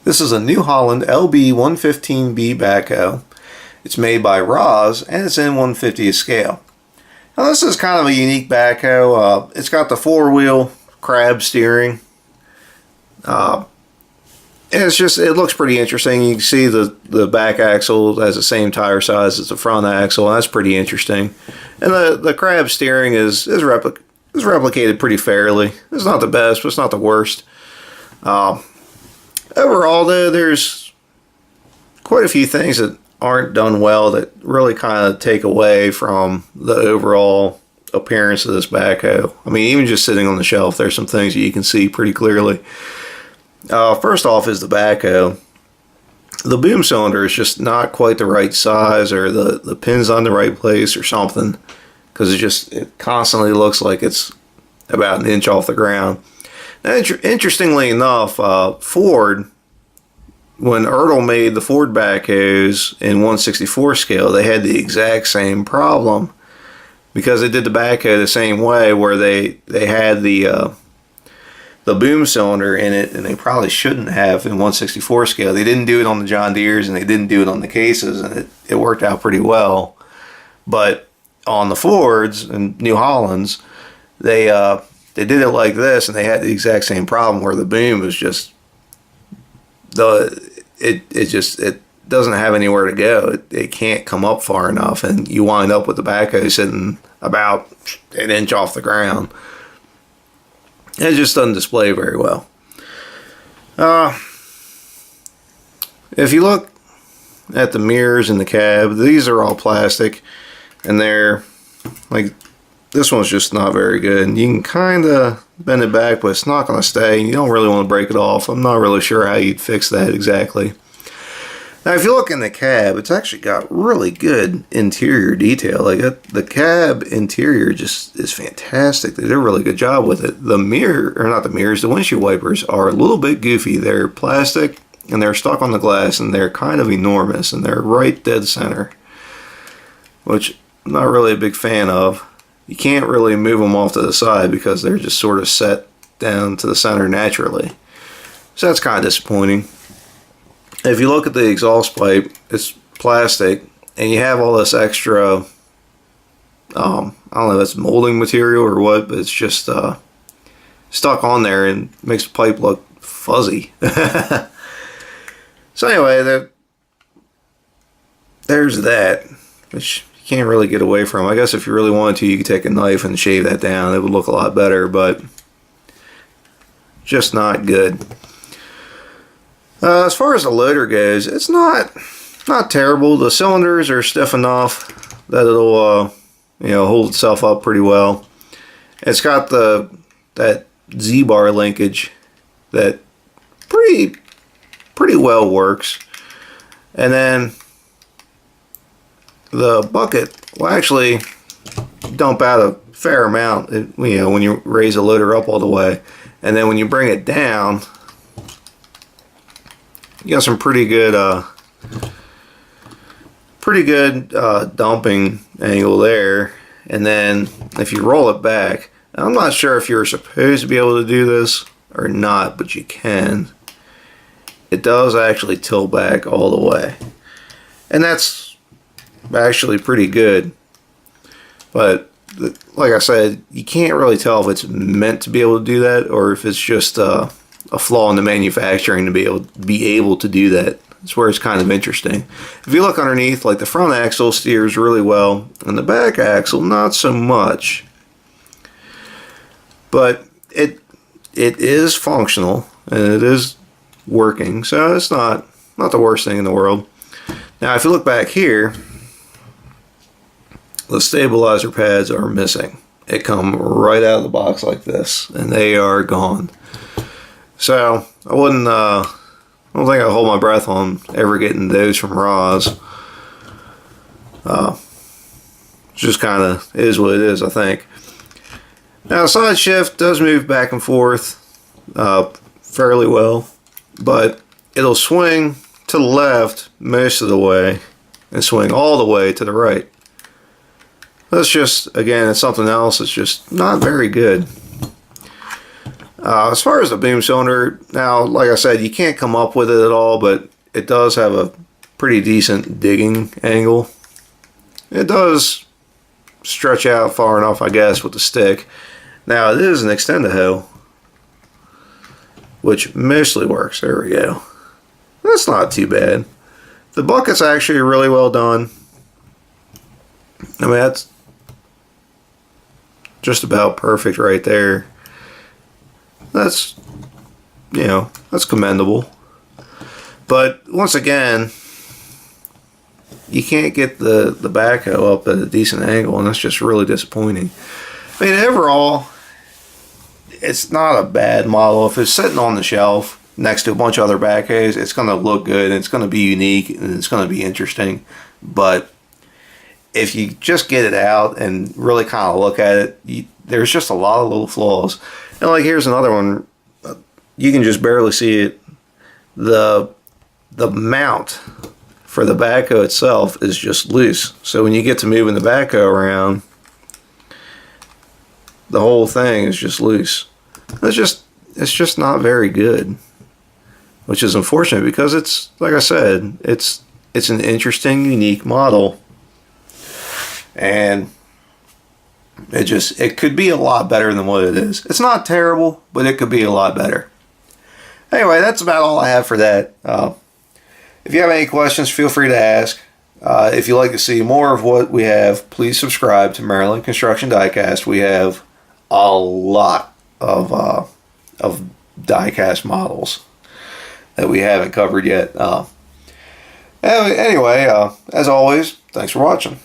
This is a New Holland LB115.B backhoe. It's made by Roz and it's in 1/50th scale. Now this is kind of a unique backhoe. It's got the four-wheel crab steering. And it looks pretty interesting. You can see the back axle has the same tire size as the front axle. That's pretty interesting. And the crab steering is replicated pretty fairly. It's not the best, but it's not the worst. Overall, though, there's quite a few things that aren't done well that really kind of take away from the overall appearance of this backhoe. I mean, even just sitting on the shelf, there's some things that you can see pretty clearly. First off is the backhoe. The boom cylinder is just not quite the right size, or the pin's on the right place or something, because it constantly looks like it's about an inch off the ground. Now, interestingly enough, Ford, when Ertl made the Ford backhoes in 1/64 scale, they had the exact same problem, because they did the backhoe the same way, where they had the boom cylinder in it, and they probably shouldn't have in 1/64 scale. They didn't do it on the John Deeres, and they didn't do it on the cases, and it worked out pretty well. But on the Fords and New Hollands, they did it like this, and they had the exact same problem, where the boom was just it doesn't have anywhere to go. It can't come up far enough, and you wind up with the backhoe sitting about an inch off the ground. It just doesn't display very well. If you look at the mirrors in the cab, these are all plastic, and they're like, this one's just not very good. You can kind of bend it back, but it's not going to stay. You don't really want to break it off. I'm not really sure how you'd fix that exactly. Now, if you look in the cab, it's actually got really good interior detail. Like, the cab interior just is fantastic. They did a really good job with it. The mirror, or not the mirrors, the windshield wipers are a little bit goofy. They're plastic, and they're stuck on the glass, and they're kind of enormous, and they're right dead center, which I'm not really a big fan of. You can't really move them off to the side because they're just sort of set down to the center naturally. So that's kind of disappointing. If you look at the exhaust pipe, it's plastic, and you have all this extra, I don't know if it's molding material or what, but it's just stuck on there and makes the pipe look fuzzy. So anyway, there's that, which can't really get away from. I guess if you really wanted to, you could take a knife and shave that down. It would look a lot better, but just not good. As far as the loader goes, it's not terrible. The cylinders are stiff enough that it'll hold itself up pretty well. It's got that Z-bar linkage that pretty well works, and then the bucket will actually dump out a fair amount, when you raise the loader up all the way, and then when you bring it down, you got some pretty good dumping angle there. And then if you roll it back, I'm not sure if you're supposed to be able to do this or not, but you can. It does actually tilt back all the way, and that's actually pretty good. But like I said, you can't really tell if it's meant to be able to do that, or if it's just a flaw in the manufacturing to be able to do that. That's where it's kind of interesting. If you look underneath, like, the front axle steers really well, and the back axle not so much. But it is functional, and it is working, so it's not the worst thing in the world. Now, if you look back here, the stabilizer pads are missing. It come right out of the box like this, and they are gone. So I don't think I'll hold my breath on ever getting those from Roz. Just kind of is what it is, I think. Now, the side shift does move back and forth fairly well, but it'll swing to the left most of the way and swing all the way to the right. That's just, again, it's something else that's just not very good. As far as the boom cylinder, now, like I said, you can't come up with it at all, but it does have a pretty decent digging angle. It does stretch out far enough, I guess, with the stick. Now, it is an extend-a-hoe, which mostly works. There we go. That's not too bad. The bucket's actually really well done. I mean, that's just about perfect right there. That's, you know, that's commendable. But once again, you can't get the backhoe up at a decent angle, and that's just really disappointing. I mean, overall, it's not a bad model. If it's sitting on the shelf next to a bunch of other backhoes, it's going to look good, and it's going to be unique, and it's going to be interesting. But if you just get it out and really kind of look at it, there's just a lot of little flaws. And like, here's another one. You can just barely see it. The mount for the backhoe itself is just loose. So when you get to moving the backhoe around, the whole thing is just loose. It's just not very good, which is unfortunate because it's, like I said, it's an interesting, unique model, and it could be a lot better than what it is. It's not terrible, but it could be a lot better. Anyway, that's about all I have for that. If you have any questions, feel free to ask. If you'd like to see more of what we have, please subscribe to Maryland Construction Diecast. We have a lot of diecast models that we haven't covered yet. Anyway, as always, thanks for watching.